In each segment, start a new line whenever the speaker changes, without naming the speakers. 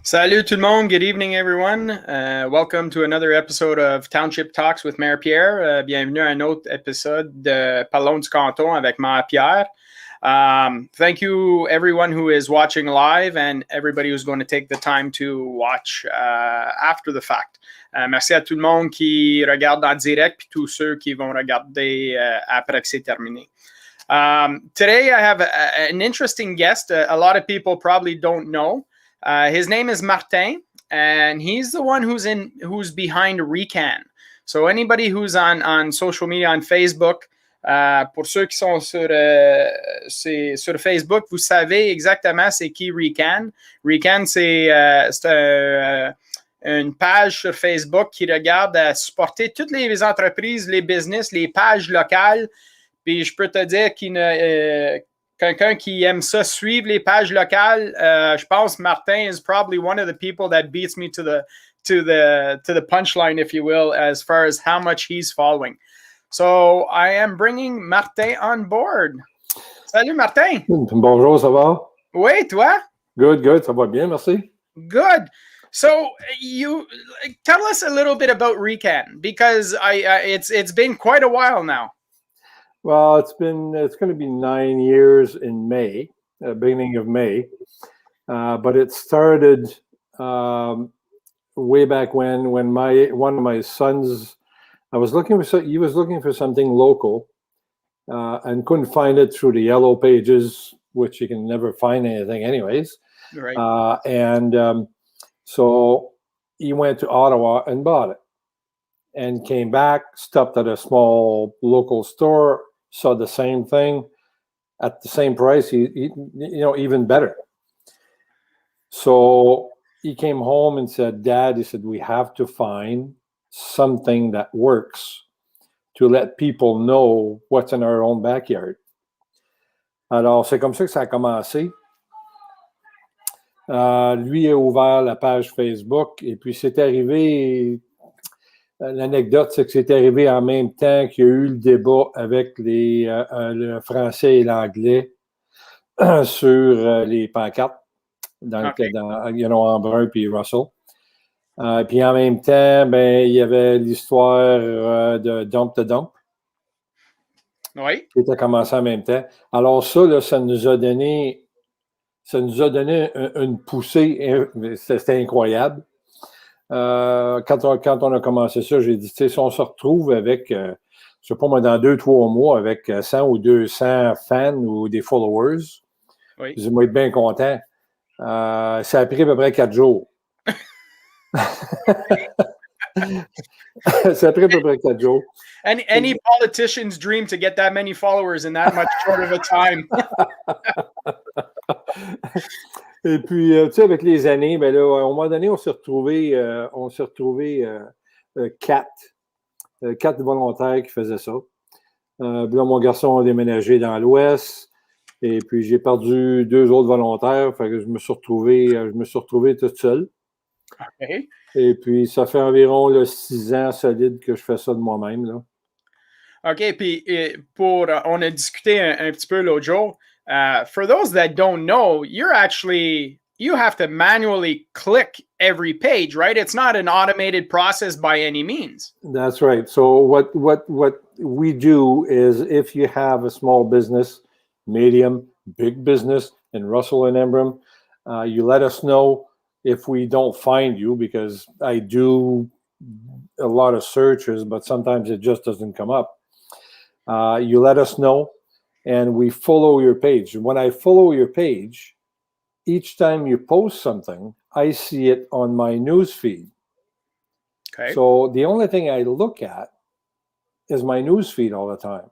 Salut tout le monde. Good evening, everyone. Welcome to another episode of Townships Talks with Mayor Pierre. Bienvenue à un autre épisode de Parlons du Canton avec Mayor Pierre. Thank you, everyone who is watching live and everybody who's going to take the time to watch after the fact. Merci à tout le monde qui regarde en direct puis tous ceux qui vont regarder après que c'est terminé. Today, I have an interesting guest. A lot of people probably don't know. His name is Martin, and he's the one who's behind RECAN. So anybody who's on social media, on Facebook, pour ceux qui sont sur Facebook, vous savez exactement c'est qui RECAN. RECAN, c'est une page sur Facebook qui regarde à supporter toutes les entreprises, les business, les pages locales. Puis je peux te dire quelqu'un qui aime ça, suivre les pages locales, je pense Martin is probably one of the people that beats me to the punchline, if you will, as far as how much he's following. So I am bringing Martin on board. Salut Martin.
Bonjour, ça va?
Oui, toi?
Good, ça va bien, merci.
Good. So you tell us a little bit about RECAN because it's been quite a while now.
Well, it's going to be 9 years in May, beginning of May, but it started way back when one of my sons, he was looking for something local, and couldn't find it through the yellow pages, which you can never find anything, anyways. Right. So he went to Ottawa and bought it, and came back, stopped at a small local store. Saw the same thing at the same price, he even better. So he came home and said, Dad, he said, we have to find something that works to let people know what's in our own backyard. Alors, c'est comme ça que ça a commencé. Lui a ouvert la page Facebook et puis c'est arrivé... L'anecdote, c'est que c'est arrivé en même temps qu'il y a eu le débat avec le français et l'anglais sur les pancartes, en brun puis Russell. Puis en même temps, il y avait l'histoire de Dump to Dump.
Oui.
Qui était commencé en même temps. Alors ça, là, ça nous a donné une poussée, c'était incroyable. Quand on a commencé ça, j'ai dit, si on se retrouve avec, je ne sais pas moi, dans 2-3 mois, avec 100 ou 200 fans ou des followers,
oui.
Je vais être bien content. Ça a pris à peu près 4 jours. Ça a pris à peu près 4 jours.
Any politician's dream to get that many followers in that much short of a time.
Et puis, tu sais, avec les années, là, à un moment donné, on s'est retrouvé 4 volontaires qui faisaient ça. Là, mon garçon a déménagé dans l'Ouest, et puis j'ai perdu 2 autres volontaires, fait que je me suis retrouvé tout seul.
Okay.
Et puis, ça fait environ 6 ans solides que je fais ça de moi-même, là.
OK, puis on a discuté un petit peu l'autre jour. For those that don't know, you have to manually click every page, right? It's not an automated process by any means.
That's right. So what we do is, if you have a small business, medium, big business in Russell and Embrun, you let us know if we don't find you, because I do a lot of searches, but sometimes it just doesn't come up. You let us know, and we follow your page. When I follow your page, each time you post something, I see it on my news feed.
Okay.
So the only thing I look at is my news feed all the time.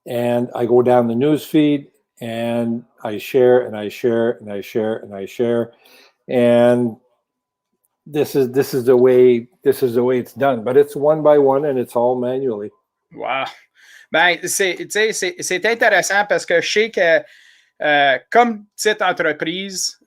And I go down the news feed and I share and I share and I share and I share. And this is the way it's done. But it's one by one and it's all manually.
Wow. Ben, c'est intéressant parce que je sais que comme petite entreprise,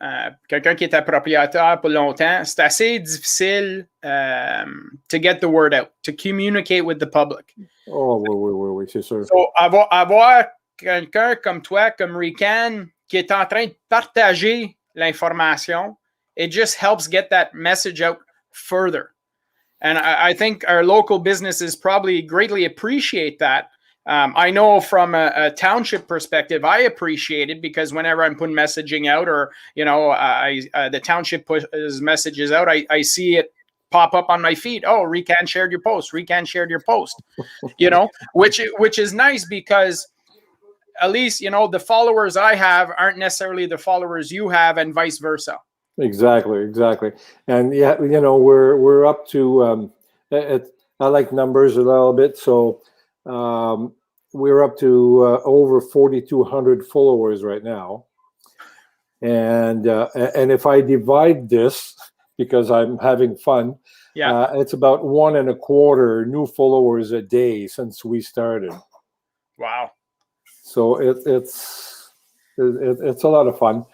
quelqu'un qui était propriétaire pour longtemps, c'est assez difficile to get the word out, to communicate with the public.
Oh, oui, c'est sûr.
So, avoir quelqu'un comme toi, comme RECAN, qui est en train de partager l'information it just helps get that message out further. And I think our local businesses probably greatly appreciate that. I know from a township perspective, I appreciate it because whenever I'm putting messaging out, or the township pushes messages out, I see it pop up on my feed. Oh, RECAN shared your post. RECAN shared your post. Which is nice because at least the followers I have aren't necessarily the followers you have, and vice versa.
Exactly. And yeah, we're up to I like numbers a little bit, so we're up to over 4,200 followers right now, and if I divide this, because I'm having fun, it's about 1.25 new followers a day since we started.
Wow!
So it's a lot of fun.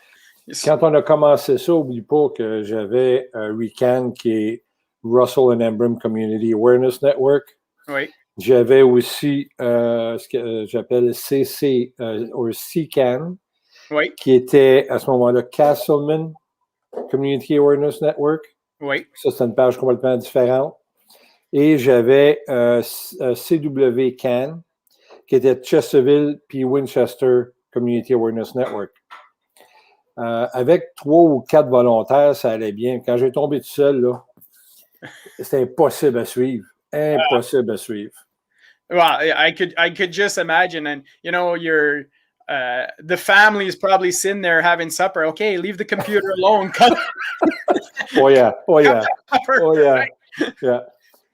Quand on a commencé ça, oublie pas que j'avais RECAN, qui est Russell and Embrun Community Awareness Network.
Oui.
J'avais aussi ce que j'appelle CC ou CCAN,
oui,
qui était à ce moment-là Castleman Community Awareness Network.
Oui.
Ça, c'est une page complètement différente. Et j'avais CWCAN, qui était Chesterville puis Winchester Community Awareness Network. Avec 3 ou 4 volontaires, ça allait bien. Quand j'ai tombé tout seul, là, c'était impossible à suivre. Impossible à suivre.
Well, I could just imagine, and your the family is probably sitting there having supper. Okay, leave the computer alone.
Oh yeah.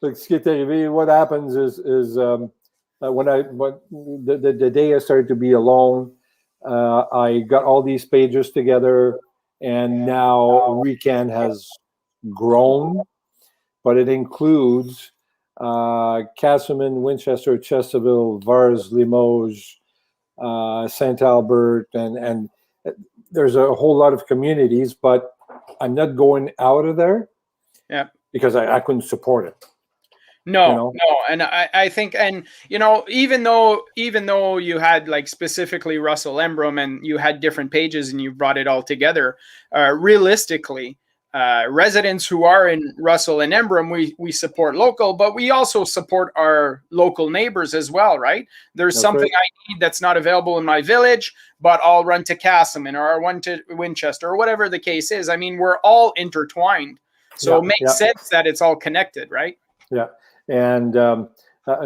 So, ce qui est arrivé, what happens is when the day I started to be alone, I got all these pages together, and now RECAN has grown, but it includes Castleman, Winchester, Chesterville, Vars, Limoges, St. Albert, and there's a whole lot of communities, but I'm not going out of there because I couldn't support it.
No, and I think, and even though you had like specifically Russell Embrun and you had different pages and you brought it all together, realistically, residents who are in Russell and Embrun, we support local, but we also support our local neighbors as well, right? There's something I need that's not available in my village, but I'll run to Castleman or I'll run to Winchester or whatever the case is. I mean, we're all intertwined, so it makes sense that it's all connected, right?
Yeah. And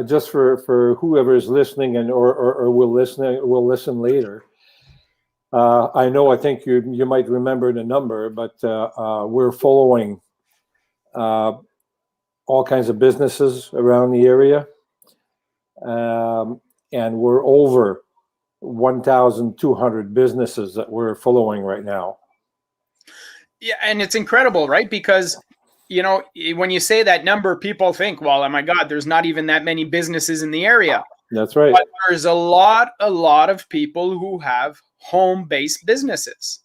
just for whoever is listening or will listen later, I think you might remember the number, but we're following all kinds of businesses around the area, and we're over 1,200 businesses that we're following right now.
Yeah, and it's incredible, right? Because when you say that number, people think, well, oh my God, there's not even that many businesses in the area.
That's right.
But there's a lot of people who have home-based businesses,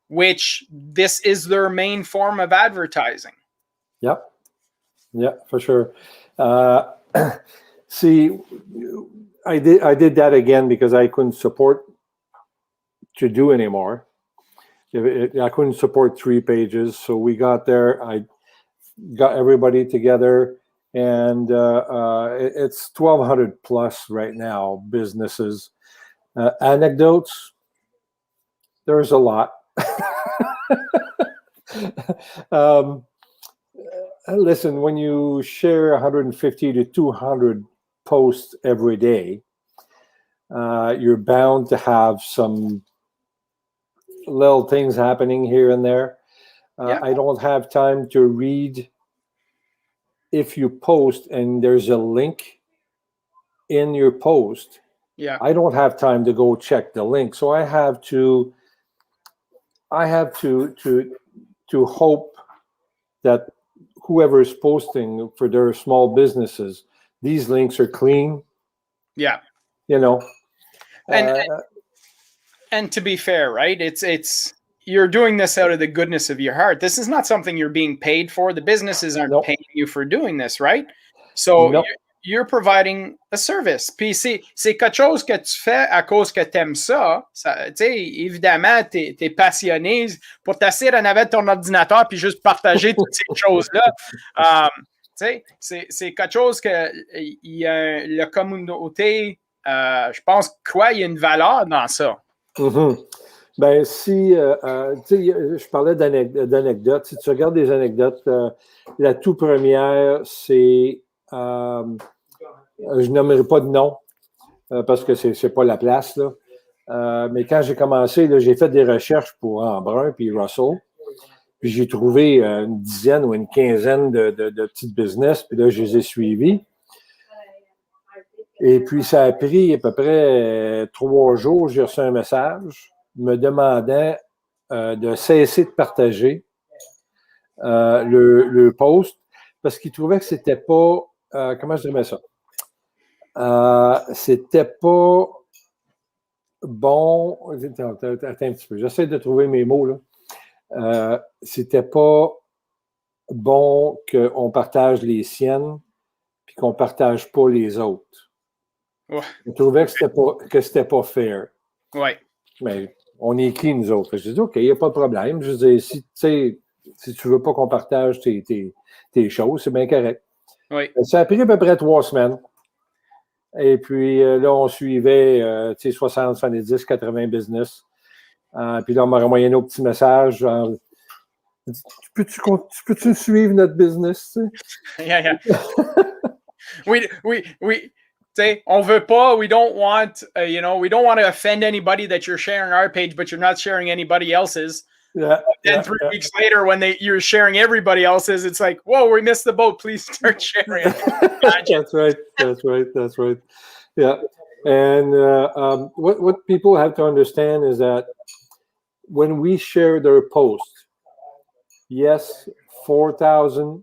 which this is their main form of advertising.
Yep. Yeah, for sure. See, I did that again because I couldn't support to do anymore. I couldn't support 3 pages, so we got there. I got everybody together, and it's 1,200 plus right now businesses. Anecdotes, there's a lot. Listen, when you share 150 to 200 posts every day, you're bound to have some little things happening here and there. I don't have time to read if you post and there's a link in your post. I don't have time to go check the link, so I have to hope that whoever is posting for their small businesses, these links are clean.
And to be fair, right? It's you're doing this out of the goodness of your heart. This is not something you're being paid for. The businesses aren't paying you for doing this, right? So you're providing a service. Puis c'est quelque chose que tu fais à cause que tu aimes ça. Tu sais, évidemment, tu es passionné pour t'asseoir en avant de ton ordinateur puis juste partager toutes ces choses-là. Tu sais, c'est quelque chose que la communauté, je pense, il y a une valeur dans ça.
Mm-hmm. Ben, si, je parlais d'anecdotes. Si tu regardes des anecdotes, la toute première, c'est, je nommerai pas de nom, parce que c'est pas la place, là. Mais quand j'ai commencé, là, j'ai fait des recherches pour Embrun puis Russell. Puis j'ai trouvé une dizaine ou une quinzaine de petites business, puis là, je les ai suivis. Et puis, ça a pris à peu près 3 jours, j'ai reçu un message me demandant de cesser de partager le post parce qu'il trouvait que c'était pas, comment je dirais ça? C'était pas bon. Attends un petit peu, j'essaie de trouver mes mots, là. C'était pas bon qu'on partage les siennes puis qu'on partage pas les autres.
Ouais.
Je trouvais que c'était pas fair.
Oui.
Mais on est qui, nous autres? Je dis, OK, il n'y a pas de problème. Je dis, si tu veux pas qu'on partage tes choses, c'est bien correct.
Oui.
Ça a pris à peu près 3 semaines. Et puis là, on suivait 60, 70, 80 business. Puis là, on m'a envoyé un autre petit message. Genre, tu peux-tu suivre notre business?
Yeah. Oui. On veut pas, we don't want to offend anybody that you're sharing our page, but you're not sharing anybody else's.
Yeah.
Then 3 weeks later, when you're sharing everybody else's, it's like, whoa, we missed the boat. Please start sharing.
That's right. Yeah. And what people have to understand is that when we share their post, yes, 4,000,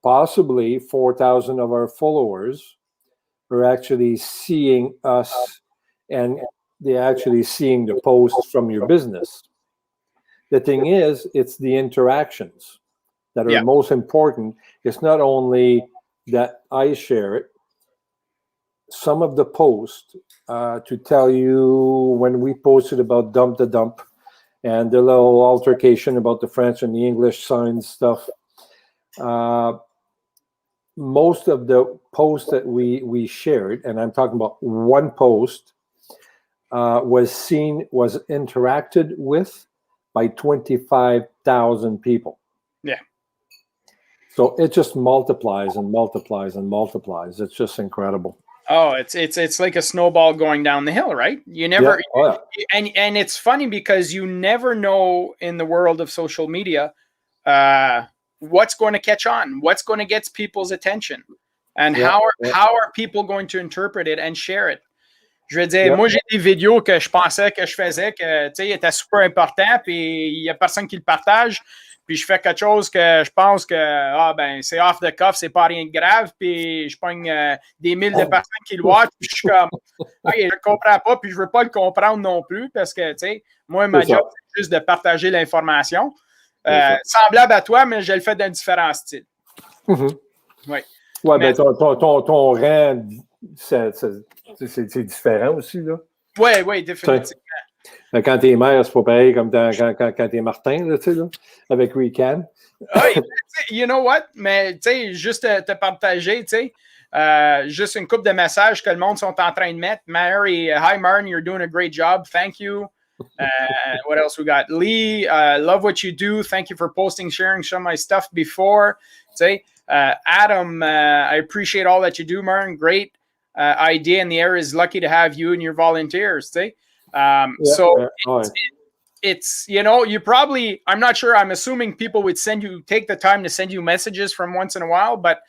possibly 4,000 of our followers are actually seeing us and they're actually seeing the posts from your business. The thing is, it's the interactions that are most important. It's not only that I share it. Some of the posts to tell you when we posted about dump the dump and the little altercation about the French and the English signs stuff. Most of the posts that we shared, and I'm talking about one post, was interacted with by 25,000 people.
Yeah.
So it just multiplies and multiplies and multiplies. It's just incredible.
Oh, it's like a snowball going down the hill, right? You never, and it's funny because you never know in the world of social media what's going to catch on, what's going to get people's attention, and how are people going to interpret it and share it. Je veux dire, moi, j'ai des vidéos que je pensais que je faisais, que, tu sais, étaient super importants, puis il n'y a personne qui le partage, puis je fais quelque chose que je pense que, c'est off the cuff, c'est pas rien de grave, puis je pogne des milliers de personnes qui le watch, puis je suis comme, je le comprends pas, puis je veux pas le comprendre non plus, parce que, tu sais, moi, ma job, c'est juste de partager l'information. Semblable à toi, mais je le fais d'un différent style.
Mm-hmm.
Oui.
Ouais, mais ton rang, c'est différent aussi, là.
Oui, définitivement.
Quand t'es maire, c'est pas pareil comme quand t'es Martin, là, tu sais, là, avec RECAN.
Oui, you know what? Mais, tu sais, juste te partager, tu sais, juste une couple de messages que le monde sont en train de mettre. Mary, hi, Martin, you're doing a great job. Thank you. What else we got? Lee, love what you do. Thank you for posting, sharing some of my stuff before. Tu sais, Adam, I appreciate all that you do, Martin. Great idea, and the area is lucky to have you and your volunteers. Tu sais, it's you probably, I'm not sure. I'm assuming people would take the time to send you messages from once in a while, but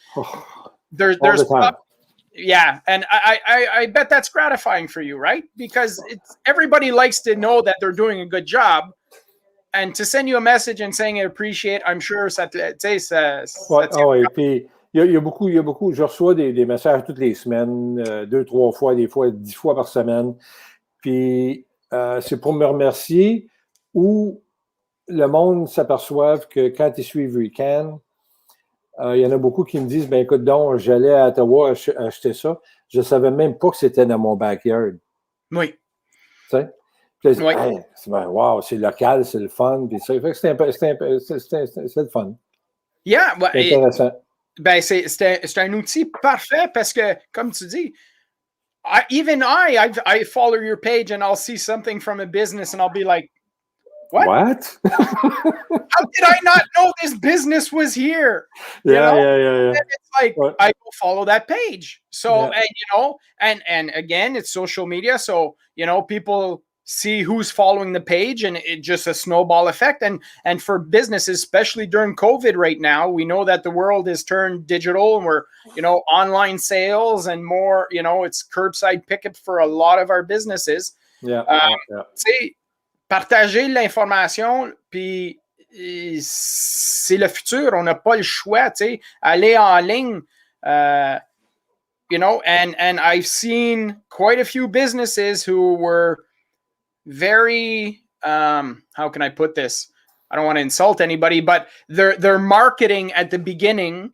there's yeah, and I bet that's gratifying for you, right? Because everybody likes to know that they're doing a good job. And to send you a message and saying I appreciate, I'm sure ça
puis il y a beaucoup, je reçois des messages toutes les semaines, 2, 3 fois, des fois 10 fois par semaine. Puis c'est pour me remercier ou le monde s'aperçoive que quand ils suivent RECAN, Il y en a beaucoup qui me disent, ben écoute donc, j'allais à Ottawa acheter ça. Je ne savais même pas que c'était dans mon backyard.
Oui.
Tu sais? Puis,
Oui.
hey, wow, c'est local, c'est le fun. Puis ça fait que c'est le fun.
Yeah,
C'est intéressant.
Ben, c'est un outil parfait parce que, comme tu dis, I follow your page and I'll see something from a business and I'll be like, what? How did I not know this business was here?
Yeah.
And it's like, I go follow that page. So, and again, it's social media. So, people see who's following the page and it just a snowball effect. And for businesses, especially during COVID right now, we know that the world is turned digital and we're, online sales and more, it's curbside pickup for a lot of our businesses. Partager l'information, puis c'est le futur. On n'a pas le choix, tu sais. Aller en ligne, and I've seen quite a few businesses who were very, how can I put this? I don't want to insult anybody, but their marketing at the beginning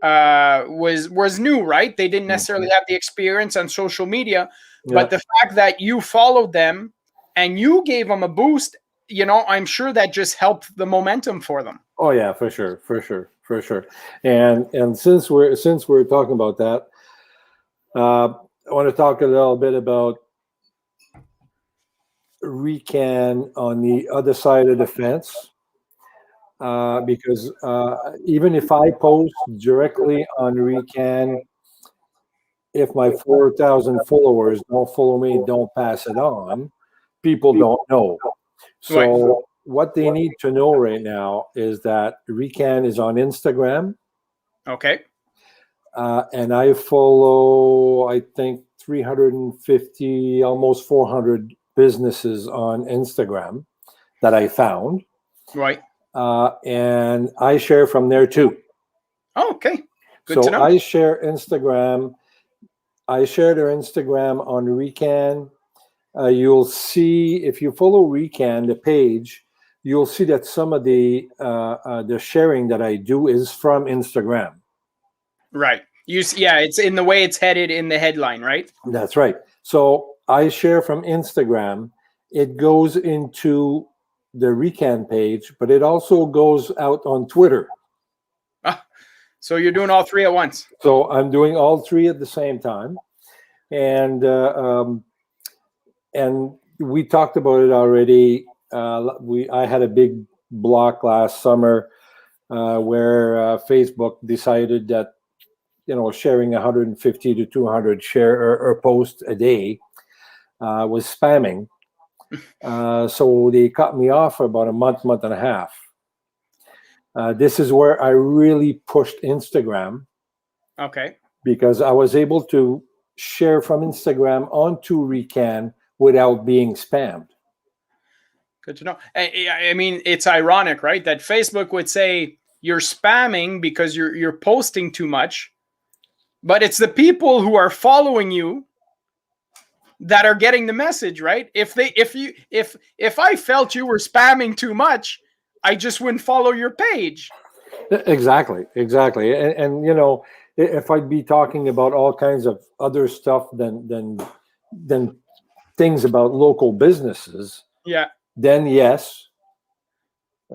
was new, right? They didn't necessarily have the experience on social media, but the fact that you followed them and you gave them a boost, I'm sure that just helped the momentum for them.
Oh yeah, for sure. And since we're talking about that, I want to talk a little bit about RECAN on the other side of the fence, because even if I post directly on RECAN, if my 4,000 followers don't follow me, don't pass it on, people don't know. So what they need to know right now is that RECAN is on Instagram.
Okay.
And I follow, I think, 350, almost 400 businesses on Instagram that I found.
Right.
And I share from there too.
Oh, okay. Good to know.
I share Instagram. I share their Instagram on RECAN. You'll see, if you follow RECAN, the page, you'll see that some of the sharing that I do is from Instagram.
Right. It's in the way it's headed in the headline, right?
That's right. So I share from Instagram. It goes into the RECAN page, but it also goes out on Twitter.
So you're doing all three at once.
So I'm doing all three at the same time. And we talked about it already. I had a big block last summer where Facebook decided that sharing 150 to 200 share or post a day was spamming. So they cut me off for about a month and a half. This is where I really pushed Instagram.
Okay.
Because I was able to share from Instagram onto RECAN without being spammed.
Good to know. I mean, it's ironic, right? That Facebook would say you're spamming because you're posting too much, but it's the people who are following you that are getting the message, right? If I felt you were spamming too much, I just wouldn't follow your page.
Exactly. And if I'd be talking about all kinds of other stuff than things about local businesses, then yes.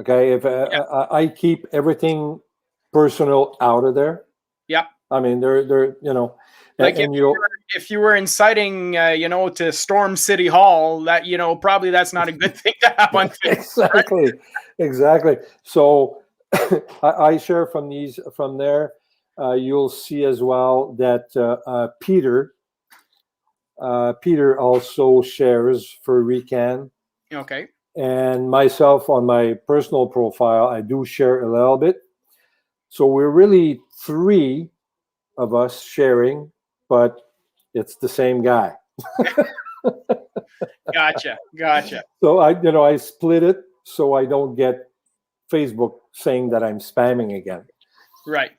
Okay, if I keep everything personal out of there.
Yeah.
I mean, they're
like if you were inciting to storm City Hall, that probably that's not a good thing to have on Facebook.
Exactly. So I share from there. You'll see as well that Peter also shares for RECAN.
Okay.
And myself on my personal profile, I do share a little bit. So we're really three of us sharing, but it's the same guy.
Gotcha.
So I split it so I don't get Facebook saying that I'm spamming again.
Right.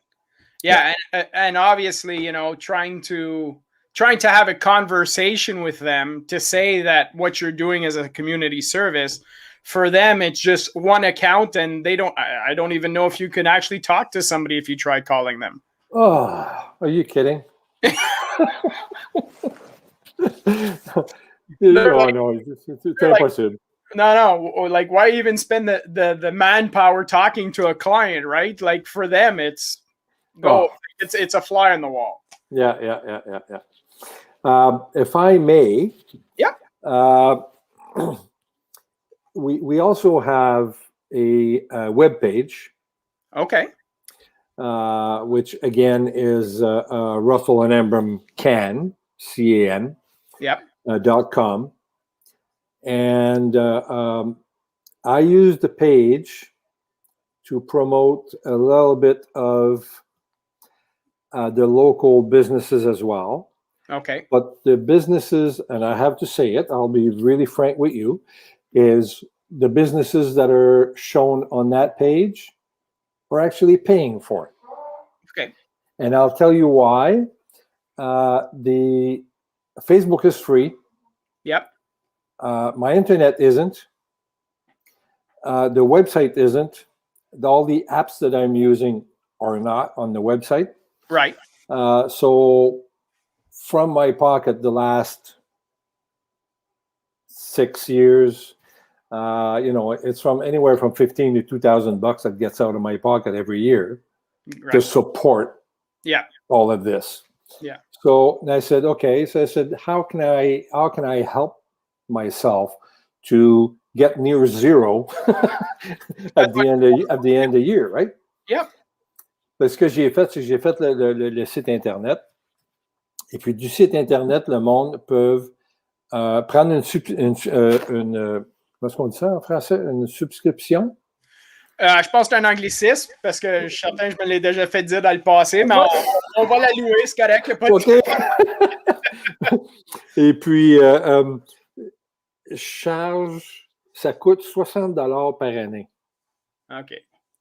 Yeah. And obviously, trying to have a conversation with them to say that what you're doing is a community service for them, it's just one account, and I don't even know if you can actually talk to somebody if you try calling them.
Oh, are you kidding? No, it's impossible.
No, like why even spend the manpower talking to a client, right? Like for them, it's it's a fly on the wall.
Yeah. If I may, we also have a web page.
Okay.
Which again is Russell and Embrum CAN, CAN.
Yep.
.com, and I use the page to promote a little bit of the local businesses as well.
Okay.
But the businesses, and I have to say it, I'll be really frank with you, is the businesses that are shown on that page are actually paying for it.
Okay.
And I'll tell you why. The Facebook is free.
Yep.
My internet isn't. The website isn't. All the apps that I'm using are not on the website.
Right.
So from my pocket, the last 6 years, it's from anywhere from $15 to $2,000 that gets out of my pocket every year to support all of this.
Yeah.
So I said, okay. So I said, how can I help myself to get near zero at the end of the year, right?
Yeah.
Parce que j'ai fait le site internet. Et puis du site internet, le monde peut prendre une comment est-ce qu'on dit ça en français? Une subscription?
Je pense que c'est un anglicisme parce que je suis certain que je me l'ai déjà fait dire dans le passé, mais on va la louer, c'est correct.
OK. Et puis, charge, ça coûte $60 par année.
OK.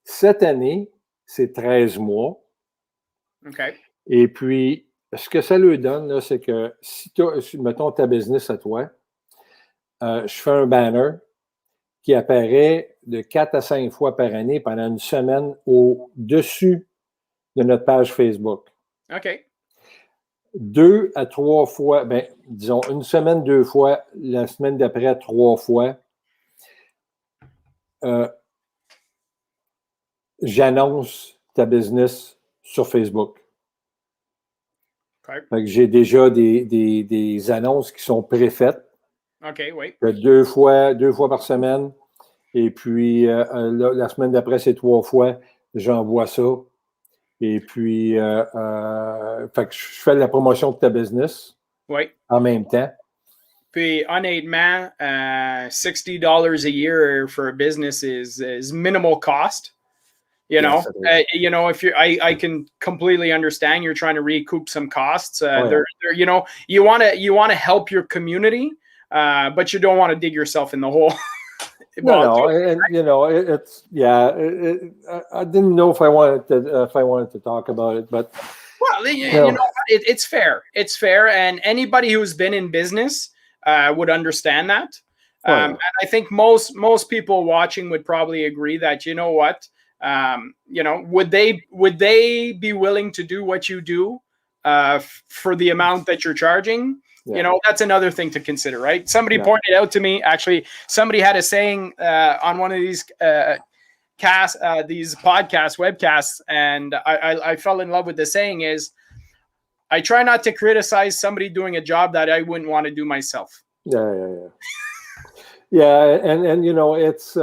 Cette année, c'est 13 mois.
OK.
Et puis, ce que ça lui donne, là, c'est que si mettons ta business à toi, je fais un banner qui apparaît de 4 à 5 fois par année pendant une semaine au-dessus de notre page Facebook.
OK.
2 à 3 fois, disons une semaine 2 fois, la semaine d'après 3 fois. J'annonce ta business sur Facebook.
Okay.
Fait que j'ai déjà des annonces qui sont préfaites.
OK, oui.
2 fois par semaine. Et puis, la semaine d'après, c'est 3 fois. J'envoie ça. Et puis, fait que je fais la promotion de ta business en même temps.
Puis, honnêtement, $60 a year for a business is minimal cost. You know, if I can completely understand you're trying to recoup some costs. You want to help your community, but you don't want to dig yourself in the hole.
I didn't know if I wanted to talk about it, but
it's fair. It's fair, and anybody who's been in business would understand that. And I think most people watching would probably agree that would they be willing to do what you do for the amount that you're charging? Yeah. That's another thing to consider, right? Somebody pointed out to me, actually, somebody had a saying on one of these these podcasts, webcasts, and I fell in love with the saying is, I try not to criticize somebody doing a job that I wouldn't want to do myself.
Yeah. And it's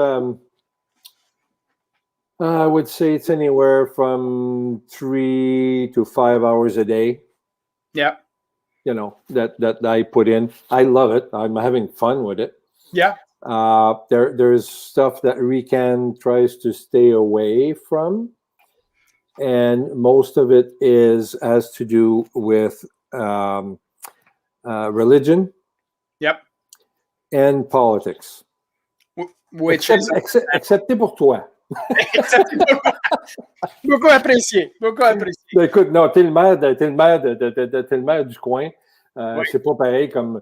I would say it's anywhere from 3 to 5 hours a day.
Yeah.
That I put in. I love it. I'm having fun with it.
Yeah.
There's stuff that RECAN tries to stay away from, and most of it has to do with religion.
Yep.
And politics. Excepté pour toi.
Beaucoup apprécié.
Écoute, non, t'es le maire du coin. C'est pas pareil comme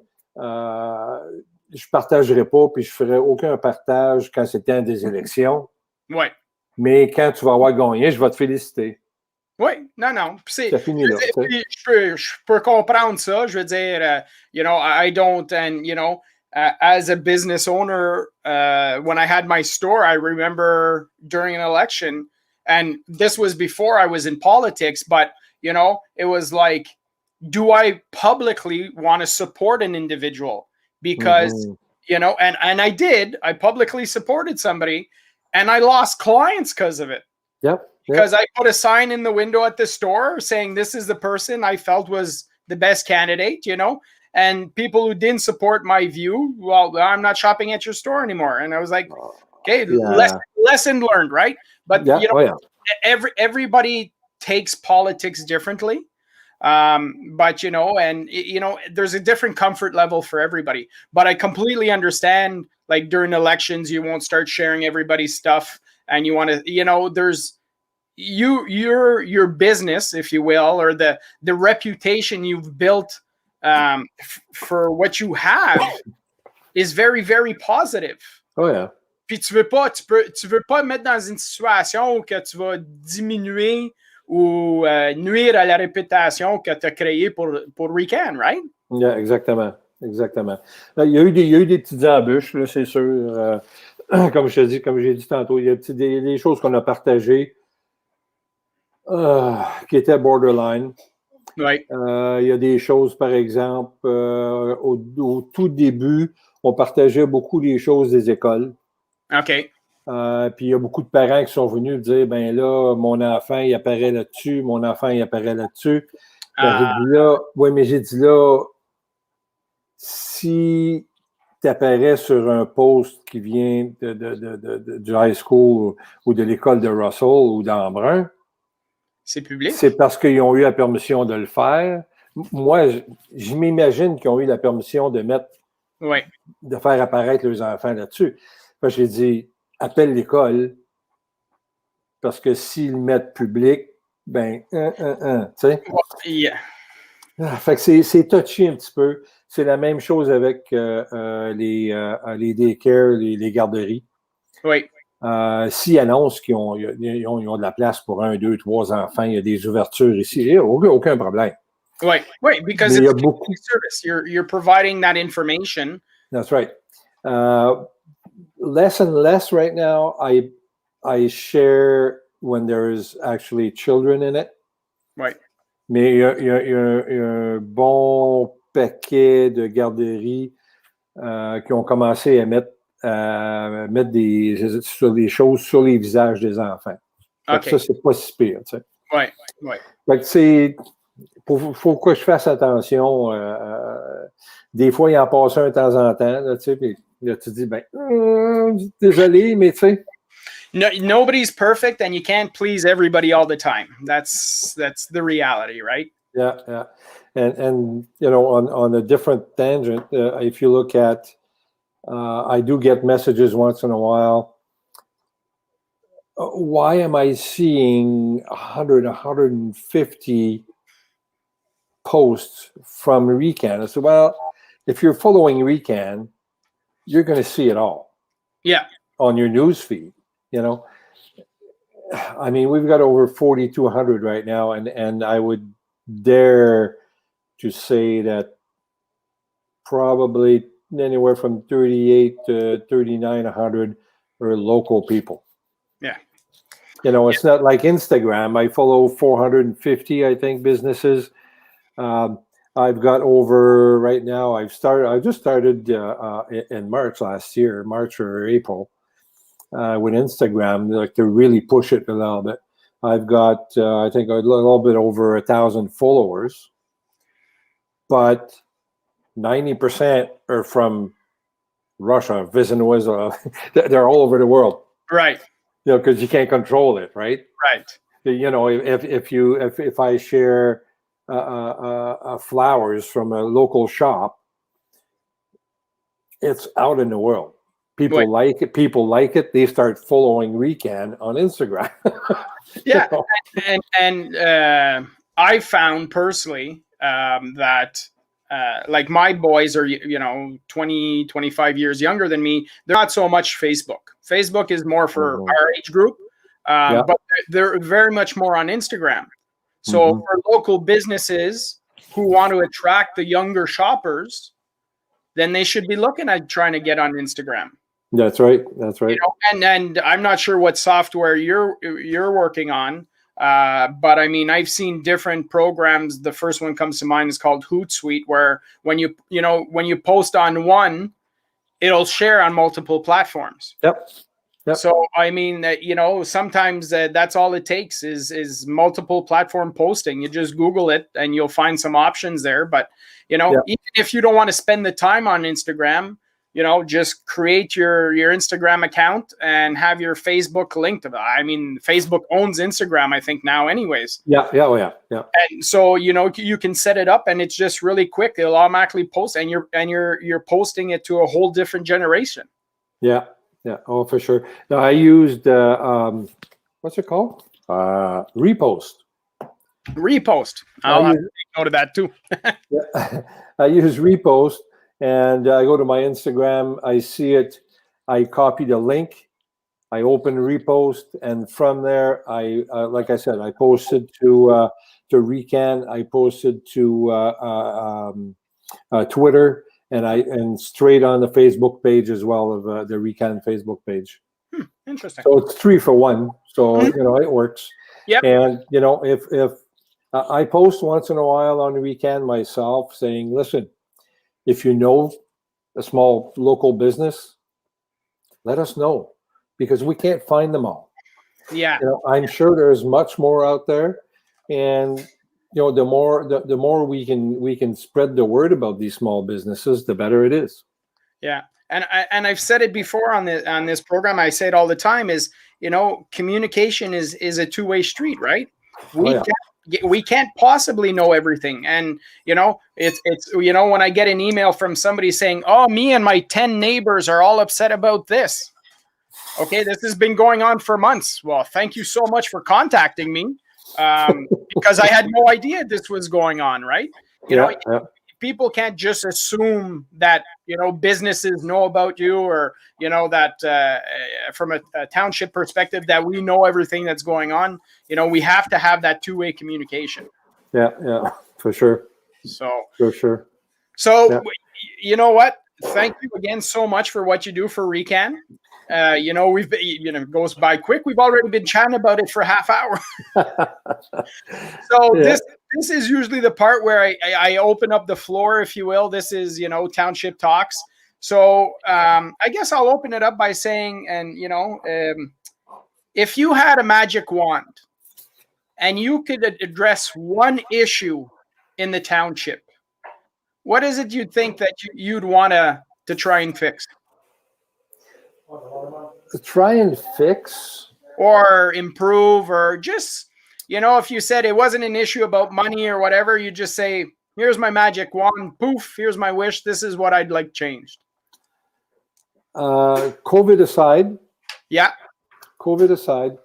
je partagerai pas, puis je ferai aucun partage quand c'est temps des élections.
Oui.
Mais quand tu vas avoir gagné, je vais te féliciter.
Oui, non.
Ça finit là.
Je peux comprendre ça. Je veux dire, I don't, and, as a business owner, when I had my store, I remember during an election, and this was before I was in politics, but, it was like, do I publicly want to support an individual? Because, and I did. I publicly supported somebody, and I lost clients because of it.
Yep.
Because I put a sign in the window at the store saying this is the person I felt was the best candidate, and people who didn't support my view, well, I'm not shopping at your store anymore. And I was like, okay, lesson learned, right? But everybody takes politics differently. But there's a different comfort level for everybody. But I completely understand, like during elections, you won't start sharing everybody's stuff, and you want to, there's your business, if you will, or the reputation you've built for what you have is very, very positive.
Oh yeah.
Puis tu veux pas mettre dans une situation où que tu vas diminuer ou nuire à la réputation que tu as créée pour RECAN, right?
Yeah, exactement. Il y a eu des petites embûches, là, c'est sûr. Comme j'ai dit tantôt, il y a des choses qu'on a partagées qui étaient borderline.
Oui.
Il y a des choses, par exemple, au tout début, on partageait beaucoup des choses des écoles.
OK.
Puis il y a beaucoup de parents qui sont venus dire, ben là, mon enfant, il apparaît là-dessus, j'ai dit là, si tu apparais sur un post qui vient du high school ou de l'école de Russell ou d'Embrun,
c'est public.
C'est parce qu'ils ont eu la permission de le faire. Moi, je m'imagine qu'ils ont eu la permission de de faire apparaître leurs enfants là-dessus. Fait que j'ai dit, appelle l'école, parce que s'ils le mettent public, ben, tu sais.
Yeah.
Fait que c'est touché un petit peu. C'est la même chose avec les daycare, les garderies.
Oui.
S'ils annoncent qu'ils ont de la place pour 1, 2, 3 enfants, il y a des ouvertures ici, il n'y a aucun problème.
Oui, because it's a community service. You're providing that information.
That's right. Less and less right now, I share when there's actually children in it.
Right.
Mais il y a un bon paquet de garderies qui ont commencé à mettre des choses sur les visages des enfants.
Okay.
Ça, c'est pas si pire, tu sais.
Oui.
Fait que faut que je fasse attention. Des fois, il en passe un de temps en temps, là, tu sais, puis là, tu dis, désolé, mais tu sais.
Nobody's perfect, and you can't please everybody all the time. That's the reality, right?
Yeah. And on a different tangent, if you look at, I do get messages once in a while. Why am I seeing 100, 150 posts from RECAN? I said, well, if you're following RECAN, you're going to see it all.
Yeah.
On your news feed, I mean, we've got over 4,200 right now, and I would dare to say that probably anywhere from 38 to 3,900 are local people.
Yeah.
It's not like Instagram. I follow 450, I think, businesses. I've got over right now. I just started in March or April, with Instagram, like to really push it a little bit. I've got, I think, a little bit over 1,000 followers, but 90% are from Russia, Venezuela. They're all over the world.
Right.
Because you can't control it, right?
Right.
If I share flowers from a local shop, it's out in the world. People like it. They start following RECAN on Instagram.
Yeah, and I found personally that like my boys are, 20, 25 years younger than me. They're not so much Facebook. Facebook is more for our age group, but they're very much more on Instagram. So for local businesses who want to attract the younger shoppers, then they should be looking at trying to get on Instagram.
That's right. That's right.
And I'm not sure what software you're working on, but I mean, I've seen different programs. The first one comes to mind is called Hootsuite, where when you post on one, it'll share on multiple platforms.
Yep.
So I mean, sometimes that's all it takes is multiple platform posting. You just Google it and you'll find some options there. But even if you don't want to spend the time on Instagram, just create your Instagram account and have your Facebook linked. I mean, Facebook owns Instagram, I think now anyways.
Yeah.
And so, you can set it up and it's just really quick. It'll automatically post and you're posting it to a whole different generation.
Yeah. Oh, for sure. Now I used, what's it called? Repost.
I'll have to take note of that too.
Yeah. I use Repost. And I go to my Instagram, I see it, I copy the link, I open Repost, and from there, I like I said, I posted to RECAN, I posted to Twitter, and straight on the Facebook page as well of the RECAN Facebook page.
Interesting.
So it's 3 for 1. So it works.
Yep.
And if I post once in a while on RECAN myself, saying, listen. If you know a small local business, let us know because we can't find them all.
Yeah,
I'm sure there's much more out there, and the more we can spread the word about these small businesses, the better it is.
Yeah, and I've said it before on this program. I say it all the time. Is communication is a two-way street, right? We can't possibly know everything. And, it's when I get an email from somebody saying, oh, me and my 10 neighbors are all upset about this. Okay, this has been going on for months. Well, thank you so much for contacting me because I had no idea this was going on, right? People can't just assume that, businesses know about you or, that from a township perspective that we know everything that's going on. We have to have that two-way communication.
Yeah, for sure.
So,
for sure.
So, you know what? Thank you again so much for what you do for RECAN. We've been, it goes by quick. We've already been chatting about it for half hour. So this is usually the part where I open up the floor, if you will. This is, Township Talks. So I guess I'll open it up by saying, and, if you had a magic wand and you could address one issue in the township, what is it you'd think that you'd want to try and fix?
Try and fix?
Or improve, or just, if you said it wasn't an issue about money or whatever, you just say, here's my magic wand, poof, here's my wish, this is what I'd like changed.
COVID aside.
Yeah.
COVID aside,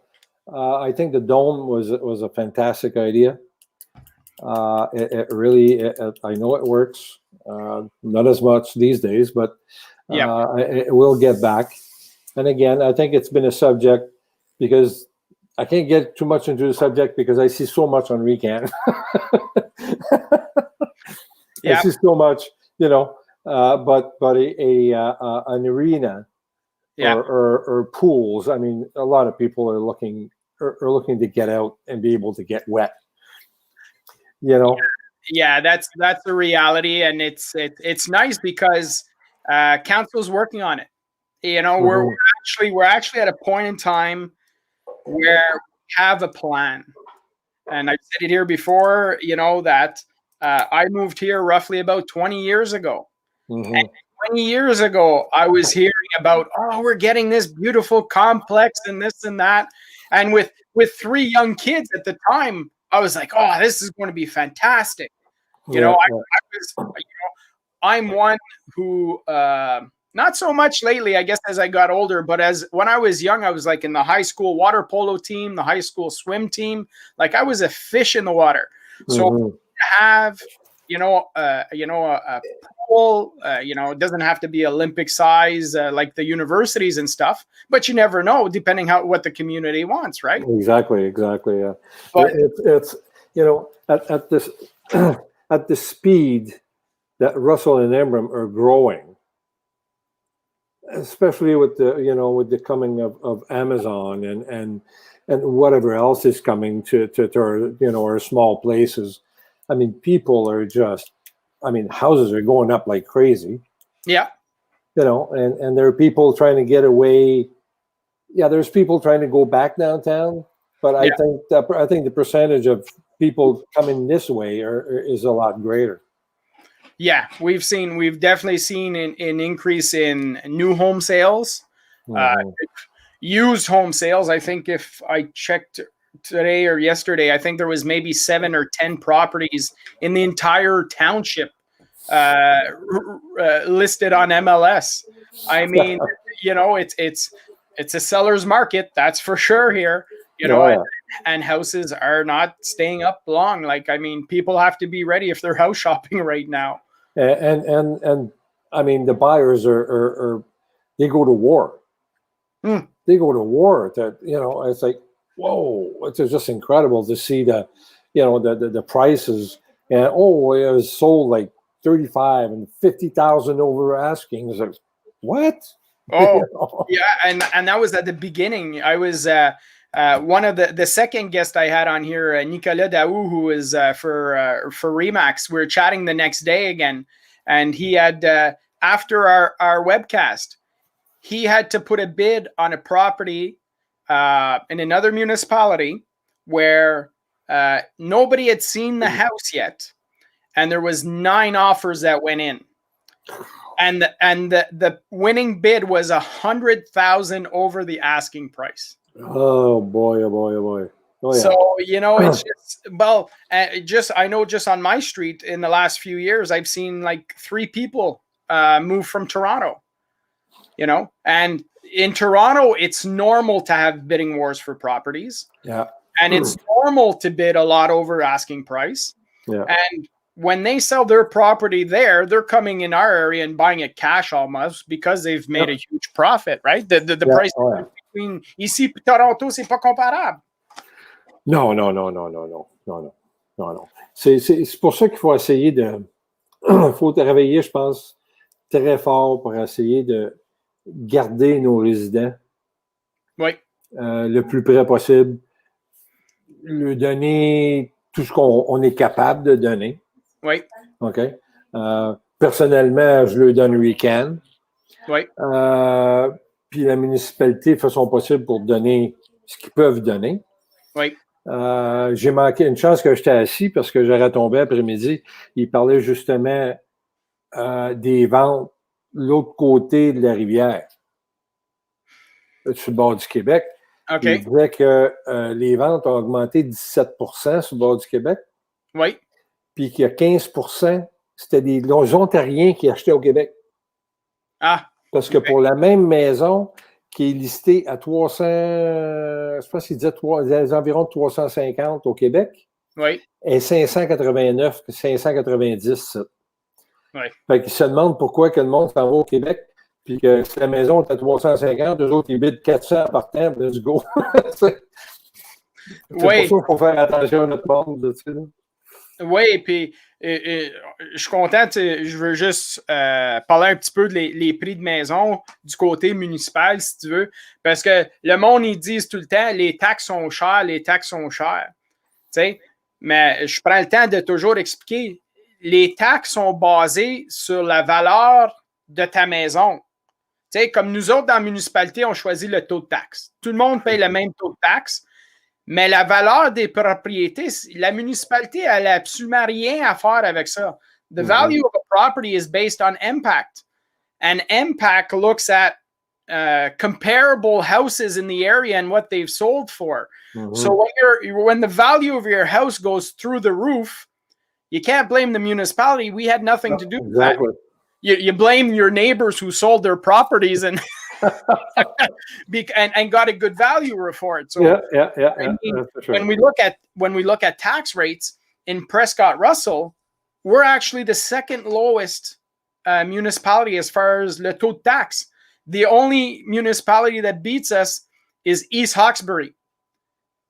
I think the dome was a fantastic idea. It really, I know it works. Not as much these days, but it will get back. And again, I think it's been a subject because I can't get too much into the subject because I see so much on RECAN. I see so much, but an arena or pools. I mean, a lot of people are looking to get out and be able to get wet.
Yeah, that's the reality, and it's nice because council's working on it. We're actually at a point in time where we have a plan, and I've said it here before. That I moved here roughly about 20 years ago. And 20 years ago, I was hearing about, we're getting this beautiful complex and this and that, and with 3 young kids at the time, I was like, this is going to be fantastic. I'm one who. Not so much lately, I guess, as I got older, but when I was young, I was like in the high school water polo team, the high school swim team. Like I was a fish in the water. So to have a pool. It doesn't have to be Olympic size like the universities and stuff. But you never know, depending what the community wants, right?
Exactly. Yeah.
But
It's at this at the speed that Russell and Emblem are growing, especially with the coming of Amazon and whatever else is coming to our small places. I mean, people are houses are going up like crazy.
Yeah.
And there are people trying to get away. Yeah, there's people trying to go back downtown, but I think the percentage of people coming this way is a lot greater.
Yeah, we've definitely seen an increase in new home sales, used home sales. I think if I checked today or yesterday, I think there was maybe 7 or 10 properties in the entire township listed on MLS. I mean, it's a seller's market, that's for sure here. And houses are not staying up long. Like, I mean, people have to be ready if they're house shopping right now.
And I mean, the buyers are they go to war. They go to war. It's like, whoa! It's just incredible to see the prices. And it was sold like 35 and 50,000 over asking. It's like, what?
Oh, yeah, and that was at the beginning. I was one of the second guest I had on here, Nicolas Daou, who is for Remax. We were chatting the next day again, and he had after our webcast, he had to put a bid on a property in another municipality where nobody had seen the house yet, and there was 9 offers that went in. And the winning bid was 100,000 over the asking price.
Oh boy! Oh yeah.
So it's just I know just on my street in the last few years I've seen like 3 people move from Toronto. And in Toronto it's normal to have bidding wars for properties.
Yeah.
And it's normal to bid a lot over asking price.
Yeah.
And when they sell their property there, they're coming in our area and buying it cash almost because they've made a huge profit, right? The price between ici et Toronto, c'est pas comparable.
Non. C'est pour ça qu'il faut essayer faut travailler, je pense, très fort pour essayer de garder nos résidents.
Oui.
Le plus près possible. Leur donner tout ce qu'on est capable de donner.
Oui.
OK. Personnellement, je leur donne RECAN.
Oui.
Puis la municipalité fait son possible pour donner ce qu'ils peuvent donner.
Oui.
J'ai manqué une chance que j'étais assis parce que j'aurais tombé après-midi. Il parlait justement des ventes de l'autre côté de la rivière, sur le bord du Québec.
Okay.
Il disait que les ventes ont augmenté 17% sur le bord du Québec.
Oui.
Puis qu'il y a 15%, c'était des Ontariens qui achetaient au Québec.
Ah.
Parce que pour la même maison qui est listée à 300, je pense qu'il disait environ 350 au Québec,
oui.
Et 589, 590.
Oui.
Fait qu'ils se demandent pourquoi que le monde s'en va au Québec, puis que si la maison est à 350, eux autres, ils bident 400 par temps, let's go. C'est pour ça qu'il faut faire attention à notre monde. Tu sais.
Oui, puis je suis content, je veux juste parler un petit peu de les prix de maison du côté municipal, si tu veux, parce que le monde, ils disent tout le temps, les taxes sont chères, tu sais, mais je prends le temps de toujours expliquer, les taxes sont basées sur la valeur de ta maison. Tu sais, comme nous autres, dans la municipalité, on choisit le taux de taxe. Tout le monde paye le même taux de taxe. Mais la valeur des propriétés, la municipalité, elle n'a absolument rien à faire avec ça. The value of a property is based on impact. And impact looks at comparable houses in the area and what they've sold for. So when the value of your house goes through the roof, you can't blame the municipality. We had nothing to do with that. You blame your neighbors who sold their properties and and got a good value for it. So
yeah.
I mean,
That's for sure.
when we look at tax rates in Prescott Russell, we're actually the second lowest municipality as far as le taux de taxe. The only municipality that beats us is East Hawkesbury.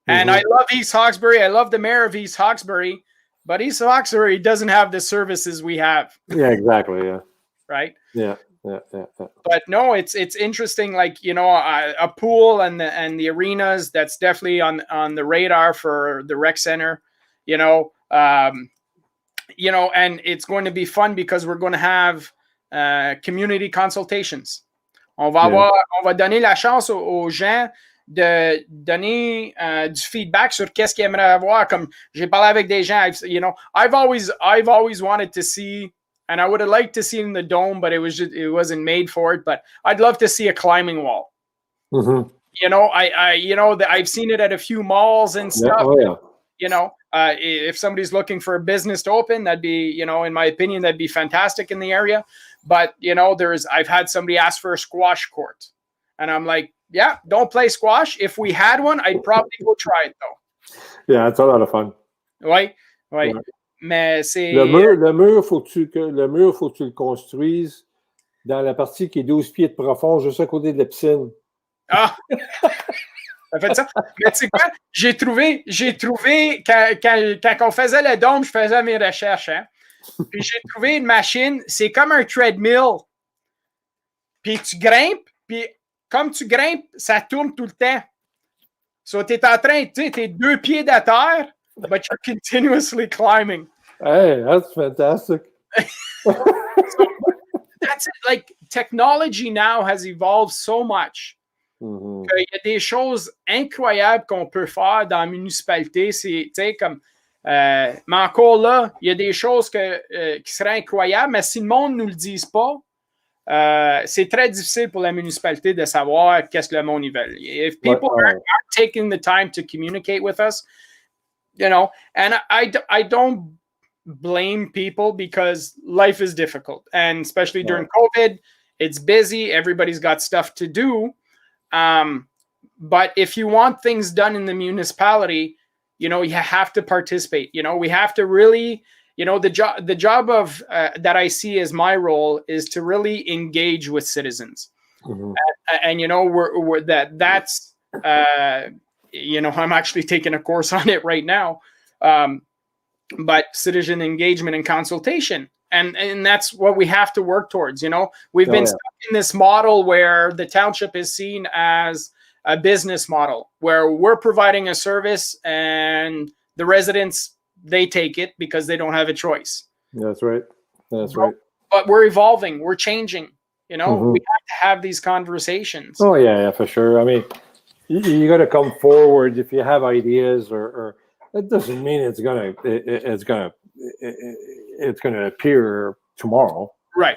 And I love East Hawkesbury. I love the mayor of East Hawkesbury, but East Hawkesbury doesn't have the services we have.
Yeah, exactly. Yeah.
Right.
Yeah.
But no, it's interesting. Like, you know, a pool and the arenas, that's definitely on the radar for the rec center. You know, and it's going to be fun because we're going to have community consultations. On va donner la chance aux gens de donner du feedback sur qu'est-ce qu'ils aimeraient avoir. Comme j'ai parlé avec des gens, you know, I've always wanted to see. And I would have liked to see it in the dome, but it wasn't made for it. But I'd love to see a climbing wall. You know, I've seen it at a few malls and stuff.
Oh, yeah.
You know, if somebody's looking for a business to open, that'd be, you know, in my opinion, that'd be fantastic in the area. But, you know, I've had somebody ask for a squash court. And I'm like, yeah, don't play squash. If we had one, I'd probably go try it, though.
Yeah, it's a lot of fun.
Ouais. Mais c'est...
Le mur, faut que tu le construises dans la partie qui est 12 pieds de profond, juste à côté de la piscine.
Ah! Ça fait ça. Mais tu sais quoi? J'ai trouvé quand on faisait le dôme, je faisais mes recherches, hein? Puis j'ai trouvé une machine, c'est comme un treadmill. Puis tu grimpes, puis comme tu grimpes, ça tourne tout le temps. So, t'es en train, tu sais, t'es 2 pieds de terre, but you're continuously climbing.
Hey, that's fantastic.
So, that's it. Like, technology now has evolved so much. Il y a des choses incroyables qu'on peut faire dans la municipalité. C'est, tu sais, comme, mais encore là, il y a des choses qui seraient incroyables, mais si le monde ne nous le dise pas, c'est très difficile pour la municipalité de savoir qu'est-ce que le monde y veut. If people aren't taking the time to communicate with us, you know, and I don't blame people because life is difficult, and especially during COVID, it's busy. Everybody's got stuff to do. But if you want things done in the municipality, you know, you have to participate. You know, we have to really, you know, the job of that I see as my role is to really engage with citizens. And you know, that's you know, I'm actually taking a course on it right now. But citizen engagement and consultation. And that's what we have to work towards. You know, we've been stuck in this model where the township is seen as a business model, where we're providing a service and the residents, they take it because they don't have a choice.
That's right. That's right.
But we're evolving. We're changing. You know, we have to have these conversations.
Oh, yeah, for sure. I mean, you got to come forward if you have ideas, or that doesn't mean it's gonna appear tomorrow,
right?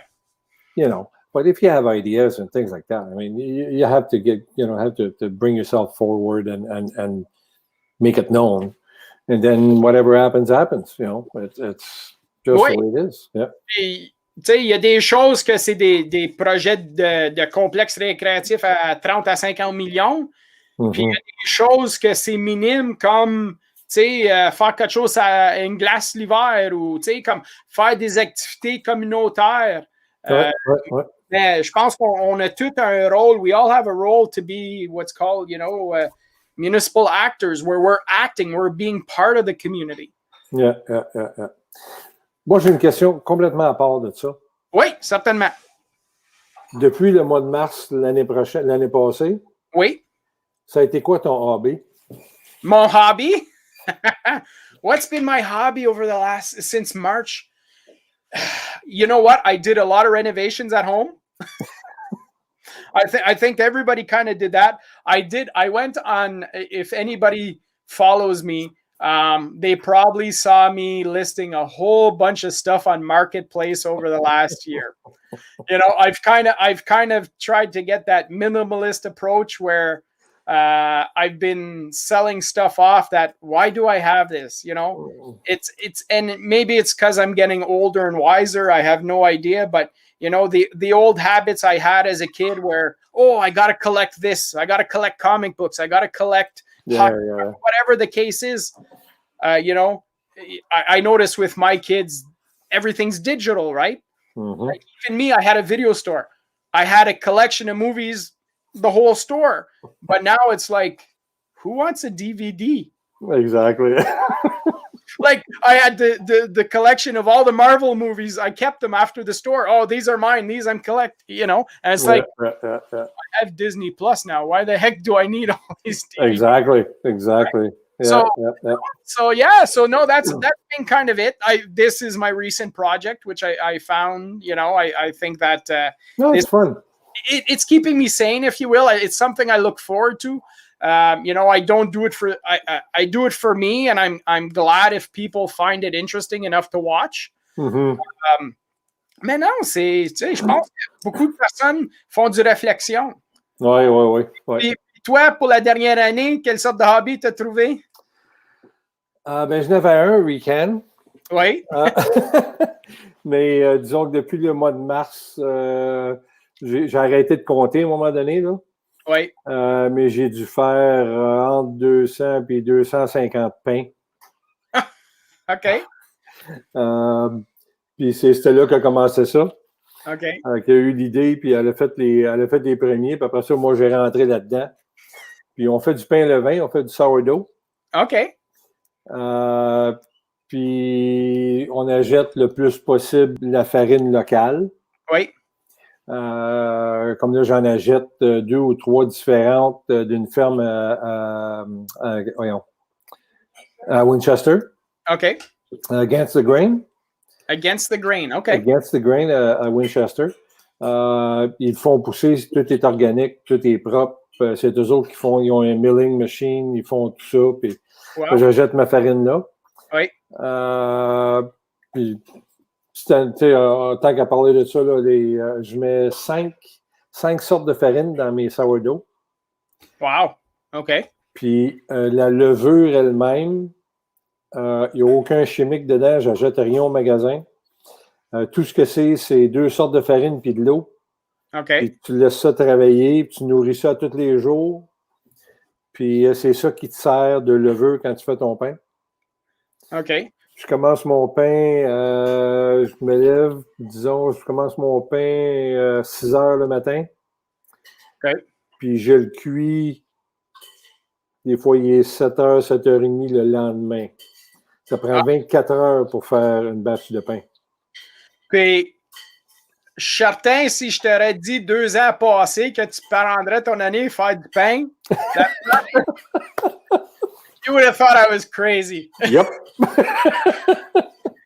You know, but if you have ideas and things like that, I mean, you have to get, you know, have to bring yourself forward and make it known, and then whatever happens. You know, it's just the way it is. Yeah.
Tu sais, il y a des choses que c'est des projets de complexes récréatifs à 30 à 50 millions. Puis il y a des choses que c'est minime, comme, tu sais, faire quelque chose à une glace l'hiver, ou, tu sais, comme faire des activités communautaires. Mais je pense qu'on a tout un rôle. We all have a role to be what's called, you know, municipal actors, where we're acting, we're being part of the community.
Yeah. Moi, j'ai une question complètement à part de ça.
Oui, certainement.
Depuis le mois de mars l'année passée,
oui.
Ça a été quoi ton hobby?
Mon hobby? What's been my hobby since March? You know what? I did a lot of renovations at home. I think everybody kind of did that. I went on, if anybody follows me, they probably saw me listing a whole bunch of stuff on Marketplace over the last year. You know, I've kind of tried to get that minimalist approach where I've been selling stuff off that, why do I have this? You know, it's, and maybe it's because I'm getting older and wiser. I have no idea, but you know, the old habits I had as a kid where, I got to collect this. I got to collect comic books. I got to collect whatever the case is. You know, I notice with my kids, everything's digital, right?
Mm-hmm.
Like, even me, I had a video store. I had a collection of movies, the whole store. But now it's like, who wants a DVD?
Exactly.
Like, I had the collection of all the Marvel movies. I kept them after the store. Oh, these are mine. These I'm collect. And it's like,
yeah.
I have Disney Plus now. Why the heck do I need all these DVDs?
Exactly.
Right?
Yeah.
So no, that's been kind of it. This is my recent project, which I found. I think that
it's fun.
It's keeping me sane, if you will. It's something I look forward to. I don't do it for I do it for me, and I'm glad if people find it interesting enough to watch.
Mm-hmm.
Mais non, je pense que beaucoup de personnes font du réflexion.
Oui.
Puis toi, pour la dernière année, quelle sorte de hobby t'as trouvé?
Je n'avais un, RECAN.
Oui.
Mais disons que depuis le mois de mars, j'ai arrêté de compter à un moment donné, là.
Oui.
Mais j'ai dû faire entre 200 et 250 pains.
OK.
Puis c'était là qu'a commencé ça.
OK.
Qui a eu l'idée, puis elle a fait les premiers, puis après ça, moi, j'ai rentré là-dedans. Puis on fait du pain levain, on fait du sourdough.
OK.
Puis on achète le plus possible la farine locale.
Oui.
Comme là, j'en achète 2 ou 3 différentes d'une ferme à Winchester.
OK.
Against the Grain.
Against the Grain, OK.
Against the Grain à Winchester. Ils font pousser, tout est organique, tout est propre. C'est eux autres ils ont un milling machine, ils font tout ça. Puis j'achète ma farine là.
Oui.
Puis, tant qu'à parler de ça, là, je mets 5 sortes de farine dans mes sourdough.
Wow. OK.
Puis la levure elle-même, il n'y a aucun chimique dedans, j'achète rien au magasin. Tout ce que c'est 2 sortes de farine puis de l'eau.
OK.
Puis tu laisses ça travailler, puis tu nourris ça tous les jours. Puis c'est ça qui te sert de levure quand tu fais ton pain.
OK.
Je commence mon pain, je me lève, disons, je commence mon pain 6 heures le matin.
OK.
Puis je le cuis, des fois il est 7 heures, 7h30 le lendemain. Ça prend 24 heures pour faire une bâche de pain.
Puis, je suis certain, si je t'aurais dit 2 ans passés que tu prendrais ton année faire du pain, you would have thought I was crazy.
Yep.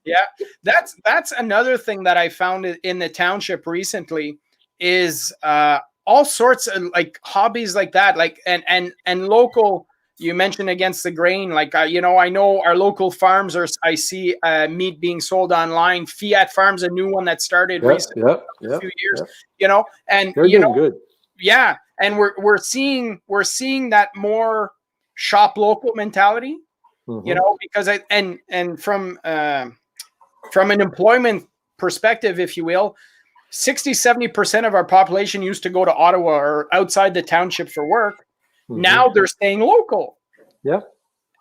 Yeah, that's another thing that I found in the township recently is all sorts of like hobbies like that, like and local. You mentioned Against the Grain, like I know our local farms I see meat being sold online. Fiat Farms, a new one that started recently, a few years. And
they're doing good.
Yeah, and we're seeing that more shop local mentality.
Mm-hmm.
Because and from an employment perspective, if you will, 60-70% of our population used to go to Ottawa or outside the township for work. Mm-hmm. Now they're staying local.
Yeah.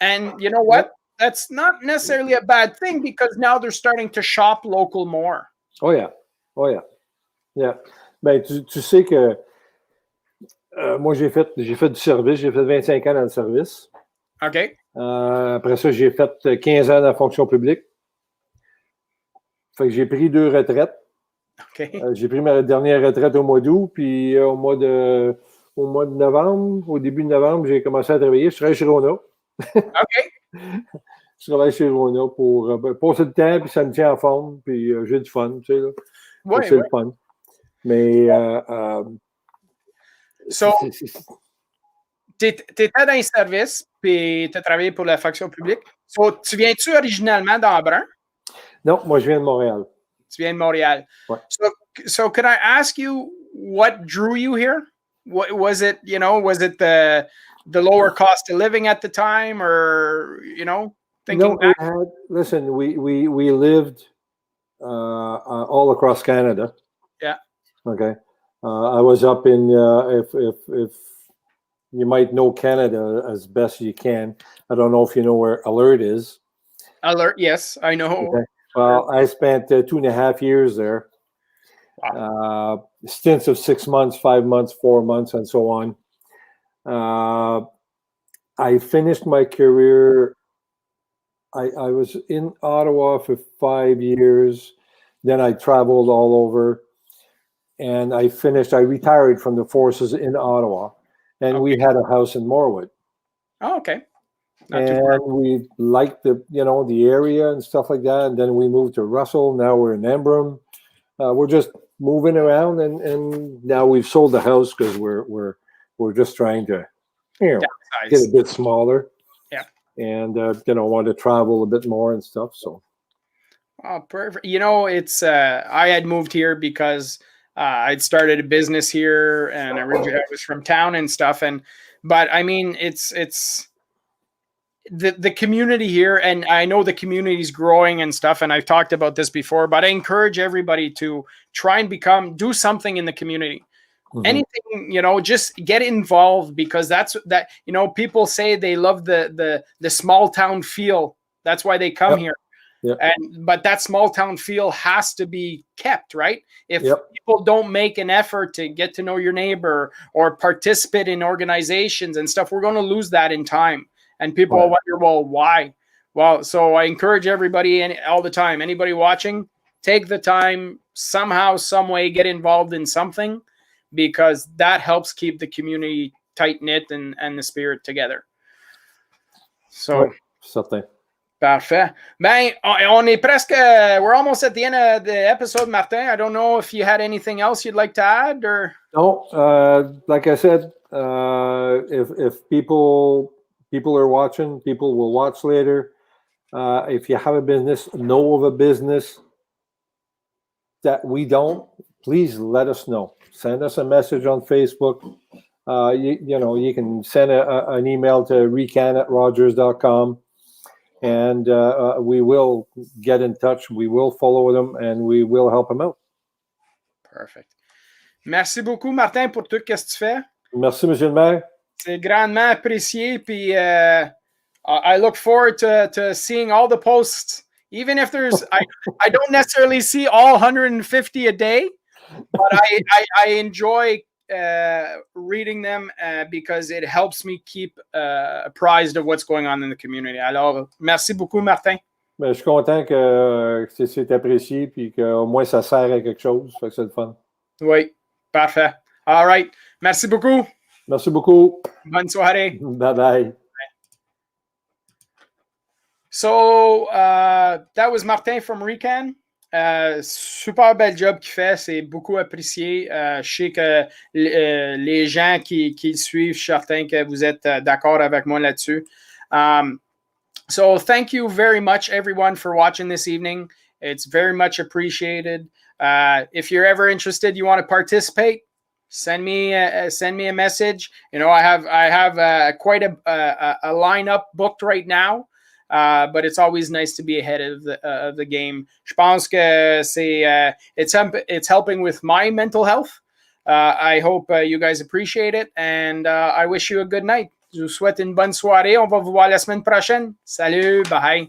And you know what? Yep. That's not necessarily a bad thing because now they're starting to shop local more.
Oh yeah. Yeah. Ben, tu sais que moi, j'ai fait du service. J'ai fait 25 ans dans le service.
OK.
Après ça, j'ai fait 15 ans dans la fonction publique. Fait que j'ai pris 2 retraites.
OK.
J'ai pris ma dernière retraite au mois d'août, puis au mois de novembre, au début de novembre, j'ai commencé à travailler. Je travaille chez Rona.
OK.
Je travaille chez Rona pour passer le temps, puis ça me tient en forme, puis j'ai du fun, tu sais, là.
Ouais,
c'est le fun. Mais...
So, t'étais dans les services, puis t'as travaillé pour la fonction publique. So, tu viens-tu originalement d'Embrun?
Non, moi, je viens de Montréal.
Tu viens de Montréal.
Ouais.
So could I ask you what drew you here? What was it, the lower cost of living at the time, or, thinking back?
Listen, we lived all across Canada.
Yeah.
Okay. I was up in, if you might know Canada as best you can. I don't know if you know where Alert is.
Alert, yes, I know.
Okay. Well, I spent 2.5 years there. Stints of 6 months, 5 months, 4 months, and so on. I finished my career. I was in Ottawa for 5 years. Then I traveled all over, and I retired from the forces in Ottawa, and we had a house in Morwood.
Oh, okay.
And we liked the area and stuff like that. And then we moved to Russell. Now we're in Embrun. We're just moving around, and now we've sold the house because we're just trying to get a bit smaller.
Yeah.
And want to travel a bit more and stuff. So.
Oh, perfect. It's I had moved here because I'd started a business here, and originally I was from town and stuff. But I mean, it's the community here, and I know the community is growing and stuff, and I've talked about this before, but I encourage everybody to try and do something in the community. Mm-hmm. Anything, just get involved, because people say they love the small town feel. That's why they come here.
Yep.
But that small town feel has to be kept, right? If people don't make an effort to get to know your neighbor or participate in organizations and stuff, we're going to lose that in time. And people will wonder, well, why? Well, so I encourage everybody all the time, anybody watching, take the time, somehow, some way, get involved in something, because that helps keep the community tight-knit and the spirit together. So,
something.
Parfait. Ben, on est presque, we're almost at the end of the episode, Martin. I don't know if you had anything else you'd like to add, or?
No, like I said, if people are watching, people will watch later. If you have a business, know of a business that we don't, please let us know. Send us a message on Facebook. You can send an email to RECAN@rogers.com. And we will get in touch. We will follow them, and we will help them out.
Perfect. Merci beaucoup, Martin, pour tout ce que tu fais.
Merci, Monsieur le maire.
C'est grandement apprécié. Puis I look forward to seeing all the posts, even if there's I don't necessarily see all 150 a day, but I enjoy reading them because it helps me keep apprised of what's going on in the community. Alors, merci beaucoup, Martin.
Ben, je suis content que c'est apprécié, puis qu'au moins ça sert à quelque chose. Fait que c'est le fun.
Oui, parfait. All right. Merci beaucoup.
Merci beaucoup.
Bonne soirée.
Bye-bye.
So, that was Martin from RECAN. Super bel job qu'il fait, c'est beaucoup apprécié. Je sais que les gens qui le suivent, je suis certain que vous êtes d'accord avec moi là-dessus. So thank you very much, everyone, for watching this evening. It's very much appreciated. If you're ever interested, you want to participate, send me a message. I have quite a lineup booked right now. But it's always nice to be ahead of the game. Je pense que it's helping with my mental health. I hope you guys appreciate it, and I wish you a good night. Je vous souhaite une bonne soirée. On va vous voir la semaine prochaine. Salut, bye.